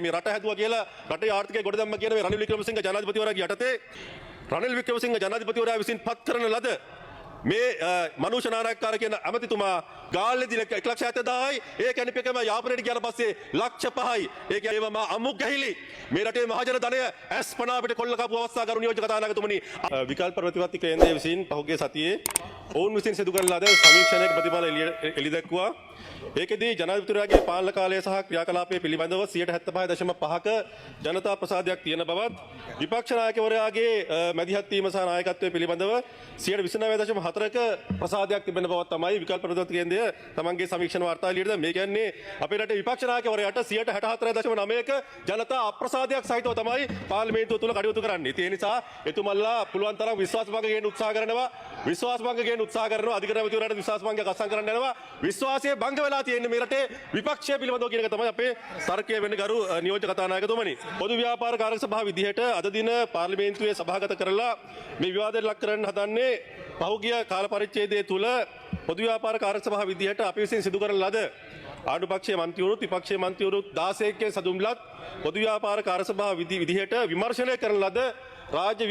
මේ රට හැදුවා කියලා රටේ ආර්ථිකය ගොඩ දැම්ම කියන මේ රනිල් වික්‍රමසිංහ ජනාධිපතිවරයාගේ යටතේ රනිල් වික්‍රමසිංහ ජනාධිපතිවරයා විසින් පත් කරන ලද මේ මනුෂ්‍ය නායකකාර කියන ඇමතිතුමා ගාල්ලේදී 1,70,000යි ඒ කැණිපෙකම යාපනයට ගියාට පස්සේ ලක්ෂ 5යි ඒ කියන්නේ ඒවා අමුක් ගැහිලි මේ රටේ මහජන ධනය ඇස්පනා අපිට කොල්ල කපු අවස්ථා ගරු නියෝජක කතානායකතුමනි විකල්ප ප්‍රතිපත්ති කේන්ද්‍රය විසින් පහුගිය සතියේ ඔවුන් විසින් සිදු කරන ලද සමීක්ෂණයක ප්‍රතිඵල එළි දැක්වුවා ඒකෙදී ජනාධිපතිවරයාගේ පාලන කාලය සහ ක්‍රියාකලාපයේ පිළිබඳව 75.5ක ජනතා ප්‍රසාදයක් තියෙන බවත් විපක්ෂ නායකවරයාගේ මැදිහත් වීම සහ නායකත්වයේ පිළිබඳව 29.4ක ප්‍රසාදයක් තිබෙන බවත් තමයි විකල්ප ප්‍රතිපත්ති කේන්ද්‍රය තමන්ගේ සමීක්ෂණ වාර්තාවේ ලියලා මේ කියන්නේ අපේ රටේ විපක්ෂ නායකවරයාට 64.9ක ජනතා අප්‍රසාදයක් සහිතව තමයි පාර්ලිමේන්තුව තුල කටයුතු කරන්නේ. ඒ නිසා එතුමල්ලා පුළුවන් තරම් විශ්වාස භංග ගේන්න උත්සාහ කරනවා. විශ්වාස භංග ගේන්න උත්සාහ කරනවා. අධිකරණ ඇමතිවරයාට විශ්වාස භංගයක් අත්සන් කරන්න යනවා. විශ්වාසය භංග වෙලා තියෙන්නේ මේ රටේ විපක්ෂය පිළිබඳව කියන එක තමයි අපේ තර්කය වෙන්නේ ගරු නියෝජක කතානායකතුමනි. පොදු ව්‍යාපාර කාර්යක සභාව විදිහට අද දින පාර්ලිමේන්තුවේ සභාගත කරලා මේ විවාදයට ලක් කරන්න හදන්නේ පහුගිය කාල පරිච්ඡේදය තුල පොදු ව්‍යාපාර කාර්යක සභාව විදිහට අපි විසින් සිදු කරන ලද ආණ්ඩුපක්ෂයේ මන්ත්‍රීවරුත් විපක්ෂයේ මන්ත්‍රීවරුත් 16කින් සදුම්ලත් පොදු ව්‍යාපාර කාර්ය සභාව විදිහට විමර්ශනය කරන ලද රාජ්‍ය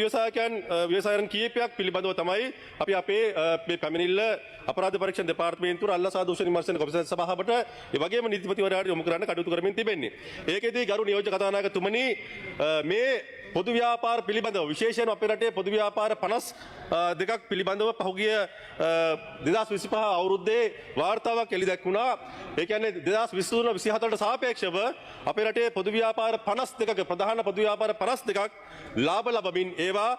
ව්‍යවසායන් කීපයක් පිළිබඳව තමයි අපි අපේ මේ පැමිණිල්ල අපරාධ පරීක්ෂණ දෙපාර්තමේන්තුව අල්ලසා දූෂණ විමර්ශන කොමිසම සභාවට ඒ වගේම නීතිපතිවරයාට යොමු කරන්න කටයුතු කරමින් තිබෙන්නේ. ඒකෙදී ගරු නියෝජක කතානායකතුමනි මේ පොදු ව්‍යාපාර පිළිබඳව විශේෂයෙන් අපේ රටේ පොදු ව්‍යාපාර 52ක් පිළිබඳව පහුගිය 2025 අවුරුද්දේ වාර්තාවක් එළි දැක්වුණා. ඒ කියන්නේ 2023-24ට සාපේක්ෂව අපේ රටේ පොදු ව්‍යාපාර 52ක ප්‍රධාන පොදු ව්‍යාපාර 52ක් ලාභ ලබමින් ඒවා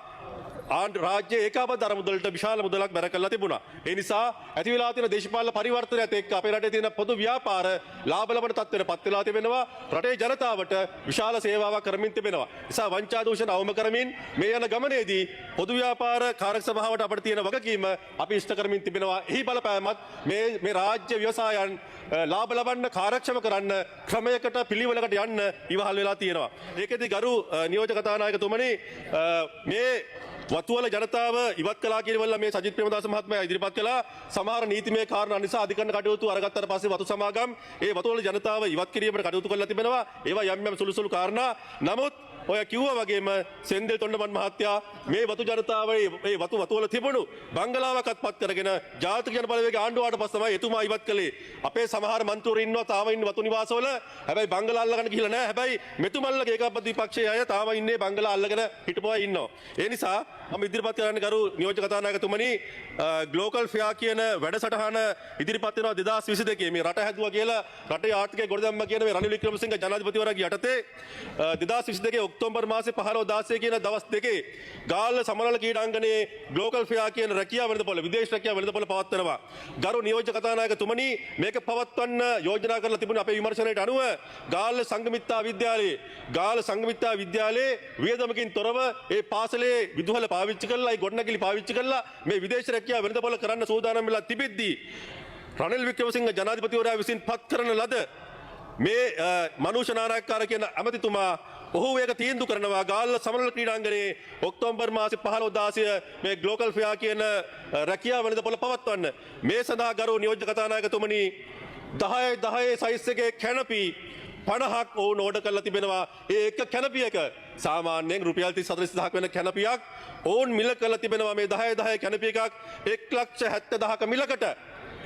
රාජ්‍ය ඒකාබද්ධ අරමුදලට විශාල මුදලක් බැර කරලා තිබුණා. ඒ නිසා ඇති වෙලා තියෙන දේශපාලන පරිවර්තනයත් එක්ක අපේ රටේ තියෙන පොදු ව්‍යාපාර ලාභ ලබන තත්ත්වයට පත් වෙලා තිබෙනවා. රටේ ජනතාවට විශාල සේවාවක් කරමින් තිබෙනවා. නිසා වංචා දූෂණ අවම කරමින් මේ යන ගමනේදී පොදු ව්‍යාපාර කාර්යක සභාවට අපිට තියෙන වගකීම අපි ඉෂ්ට කරමින් තිබෙනවා. එහි බලපෑමත් මේ රාජ්‍ය ව්‍යවසායන් ලාභ ලබන්න කාර්යක්ෂම කරන්න ක්‍රමයකට පිළිවෙලකට යන්න ඉවහල් වෙලා තියෙනවා. ඒකෙදී ගරු නියෝජක කතානායකතුමනි මේ වතුවල ජනතාව ඉවත් කළා කියනවල මේ සජිත් ප්‍රේමදාස මහත්මයා ඉදිරිපත් කළා සමහර නීතිමය කාරණා නිසා අධිකරණ කටයුතු අරගත්තට පස්සේ වතු සමාගම් ඒ වතුවල ජනතාව ඉවත් කිරීමට කටයුතු කරලා තිබෙනවා. ඒවා යම් යම් සුළු සුළු කාරණා. නමුත් ඔය කිව්වා වගේම සෙන්දෙල් තොණ්ඩමන් මහත්තයා මේ වතු ජනතාවගේ මේ වතුවල තිබුණු බංගලාවකත් පත් කරගෙන ජාතික ජන බලවේගයේ ආණ්ඩුවට පස්සේ තමයි එතුමා ඉවත් කළේ. අපේ සමහර මන්ත්‍රීවරු ඉන්නවා තාම ඉන්න වතු නිවාසවල. හැබැයි බංගලා අල්ලගන්න ගිහිල්ලා නැහැ. හැබැයි මෙතුමල්ලගේ ඒකාබද්ධ විපක්ෂයේ අය තාම ඉන්නේ බංගලා අල්ලගෙන හිටපුවා ඉන්නවා. ඒ නිසා මම ඉදිරිපත් කරන්න ගරු නියෝජක කතානායකතුමනි ග්ලෝබල් ෆෙයා කියන වැඩසටහන ඉදිරිපත් වෙනවා 2022 මේ රට හැදුවා කියලා රටේ ආර්ථිකය ගොඩ දැම්ම කියන මේ රනිල් වික්‍රමසිංහ ජනාධිපතිවරයාගේ යටතේ 2022 ඔක්තෝබර් මාසේ 15-16 කියන දවස් දෙකේ ගාල්ල සමනල ක්‍රීඩාංගණයේ ග්ලෝබල් ෆෙයා කියන රැකියාව වෙළඳපොළ විදේශ රැකියාව වෙළඳපොළ පවත්වනවා. ගරු නියෝජක කතානායකතුමනි මේක පවත්වන්න යෝජනා කරලා තිබුණ අපේ විමර්ශනයට අනුව ගාල්ල සංගමිත්තා විද්‍යාලයේ වියදමකින් තොරව ඒ පාසලේ විදුහල පාවිච්චි කරලා ඒ ගොඩනැගිලි පාවිච්චි කරලා මේ විදේශ රැකියාව වෙළඳපොළ කරන්න සූදානම් වෙලා තිබෙද්දී රනිල් වික්‍රමසිංහ ජනාධිපතිවරයා විසින් පත් කරන ලද මේ මනුෂ්‍ය නායකකාර කියන ඇමතිතුමා ඔහු ඒක තීන්දුව කරනවා ගාල්ල සමනල ක්‍රීඩාංගණයේ ඔක්තෝබර් මාසේ 15-16 මේ ග්ලෝබල් ෆෙයා කියන රැකියාව වෙළඳපොළ පවත්වන්න. මේ සඳහා ගරු නියෝජ්‍ය කතානායකතුමනි 10 සයිස් එකේ කැනපි 50ක් ඕන ඕඩර් කරලා තිබෙනවා. ඒ එක කැනපියක සාමාන්‍යයෙන් රුපියල් 34,000ක් වෙන කැනපියක් ඕන් මිල කරලා තිබෙනවා. මේ 10 කැනපි එකක් 1,70,000ක මිලකට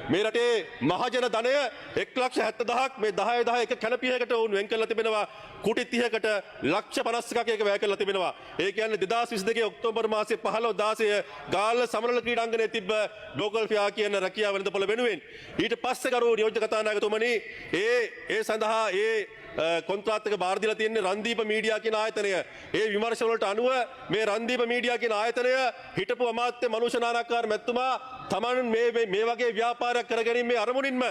මේ රටේ මහජන ධනය 1,70,000ක් මේ 10 එක කැනපියකට ඕන් වෙන් කරලා තිබෙනවා. කුටි 30කට ලක්ෂ 51ක ඒක වැය කරලා තිබෙනවා. ඒ කියන්නේ 2022 ඔක්තෝබර් මාසේ 15-16 ගාල්ල සමනල ක්‍රීඩාංගණයේ තිබ්බ ග්ලෝබල් ෆෙයා කියන රැකියාව වෙළඳපොළ වෙනුවෙන් ඊට පස්සේ ගරු නියෝජ්‍ය කතානායකතුමනි ඒ සඳහා කොන්ත්‍රාත් එක බාර දීලා තියෙන්නේ රන්දීප මීඩියා කියන ආයතනය. ඒ විමර්ශන වලට අනුව මේ රන්දීප මීඩියා කියන ආයතනය හිටපු අමාත්‍ය මනුෂ්‍ය නායකකාර මැතිතුමා තමන් මේ වගේ ව්‍යාපාරයක් කරගැනීමේ අරමුණින්ම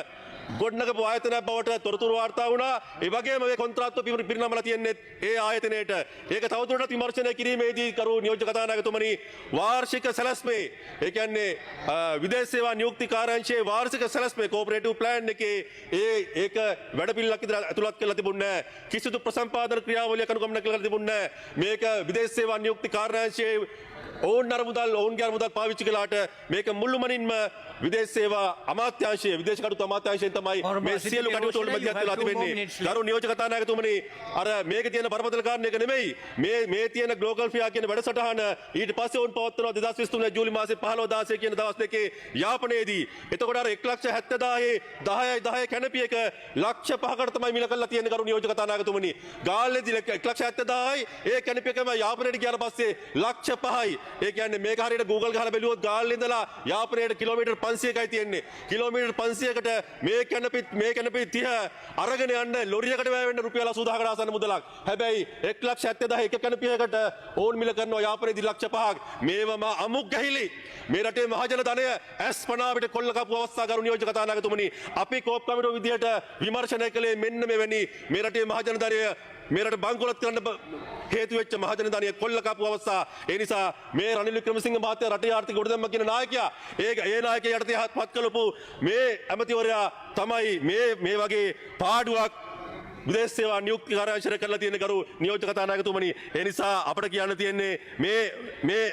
ගොඩනගපු ආයතනයක් බවට තොරතුරු වාර්තා වුණා. ඒ වගේම මේ කොන්ත්‍රාත්ව පිරිනමලා තියෙන්නේ ඒ ආයතනයේට. ඒක තවදුරටත් විමර්ශනය කිරීමේදී කරු නියෝජ්‍ය කතානායකතුමනි වාර්ෂික සැලැස්මේ ඒ කියන්නේ විදේශ සේවා නියුක්ති කාර්යාංශයේ වාර්ෂික සැලැස්මේ කෝපරේටිව් ප්ලෑන් එකේ ඒක වැඩපිළිවෙලක් ඉදිරියට ඇතුළත් කරලා තිබුණේ නැහැ. කිසිදු ප්‍රසම්පාදන ක්‍රියාවලියක් අනුගමනය කරලා තිබුණේ නැහැ. මේක විදේශ සේවා නියුක්ති කාර්යාංශයේ ඕන්ගේ අරමුදල් පාවිච්චි කළාට මේක මුළුමනින්ම විදේශ සේවා අමාත්‍යාංශයේ විදේශ කටයුතු අමාත්‍යාංශයේ ආකාරයෙන් තමයි මේ සියලු කටයුතු වල මැදිහත් වෙලා තිබෙන්නේ. ගරු නියෝජක කතානායකතුමනි අර මේකේ තියෙන බරපතල කාරණේක නෙමෙයි මේ තියෙන ග්ලෝබල් ෆියා කියන වැඩසටහන ඊට පස්සේ උන් පවත්වනවා 2023 ජූලි මාසේ 15 16 කියන දවස් දෙකේ යාපනයේදී. එතකොට අර 1,70,000 10 කැනපි එක ලක්ෂ 5කට තමයි මිල කරලා තියෙන්නේ ගරු නියෝජක කතානායකතුමනි. ගාල්ලේදී 1,70,000යි ඒ කැනපි එකම යාපනයට ගියාට පස්සේ ලක්ෂ 5යි. ඒ කියන්නේ මේක හරියට Google ගහලා බැලුවොත් ගාල්ලේ ඉඳලා යාපනයට කිලෝමීටර් 500කයි තියෙන්නේ. කිලෝමීටර් 500කට මේ කැනපි 30 අරගෙන යන්න ලොරියකට වැය වෙන්න රුපියල් 80000කට ආසන්න මුදලක්. හැබැයි 1,70,000 එක කැනපියකට ඕන් මිල කරනවා යාපනයේදී ලක්ෂ 5ක්. මේවම අමුක් ගැහිලි. මේ රටේ මහජන ධනය ඇස්පනාවට කොල්ල කපු අවස්ථා ගරු නියෝජක කතානායකතුමනි අපි කෝප් කමිටුව විදිහට විමර්ශනය කළේ මෙන්න මෙවැනි මේ රටේ මහජන ධනය මේ රට බංකොලොත් කරන්න හේතු වෙච්ච මහජන ධනය කොල්ල කපු අවස්ථා. ඒ නිසා මේ රනිල් වික්‍රමසිංහ මහත්තයා රටේ ආර්ථික ගොඩනැගීම කියන නායකයා ඒ නායකයා යටතේ පත් කළපු මේ ඇමතිවරයා තමයි මේ වගේ පාඩුවක් විදේශ සේවා නියුක්ති කාර්යාංශය කරලා තියෙන ගරු නියෝජක කතානායකතුමනි. ඒ නිසා අපිට කියන්න තියෙන්නේ මේ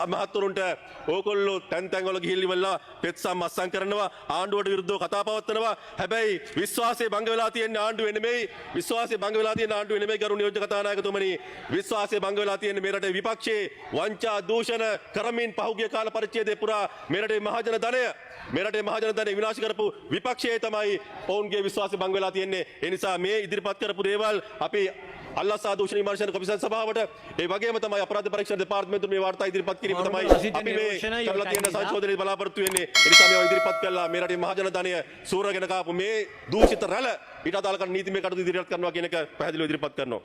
මහත්වරුන්ට ඕගොල්ලෝ තැන් වල ගිහිල්ලා පෙත්සම් අස්සම් කරනවා ආණ්ඩුවට විරුද්ධව කතා පවත්වනවා. හැබැයි විශ්වාසය භංග වෙලා තියෙන ආණ්ඩුවේ නෙමෙයි ගරු නියෝජක කතානායකතුමනි. විශ්වාසය භංග වෙලා තියෙන මේ රටේ විපක්ෂයේ වංචා දූෂණ කරමින් පහුගිය කාල පරිච්ඡේදය පුරා මේ රටේ මහජන ධනය විනාශ කරපු විපක්ෂයේ තමයි ඔවුන්ගේ විශ්වාසය භංග වෙලා තියෙන්නේ. ඒ නිසා මේ ඉදිරිපත් කරපු දේවල් අපි අල්ලාසා දූෂණ විමර්ශන කොමිසම් සභාවට ඒ වගේම තමයි අපරාධ පරීක්ෂණ දෙපාර්තමේන්තුවේ මේ වාර්තා ඉදිරිපත් කිරීම තමයි අපි මේ කරලා තියෙන සංශෝධනයේ බලාපොරොත්තු වෙන්නේ. ඒ නිසා මේවා ඉදිරිපත් කළා මේ රටේ මහජන ධනය සූරගෙන කාපු මේ දූෂිත රැළ ඊට අදාළ කරන නීතිමය කටයුතු ඉදිරිපත් කරනවා කියන එක පැහැදිලිව ඉදිරිපත් කරනවා.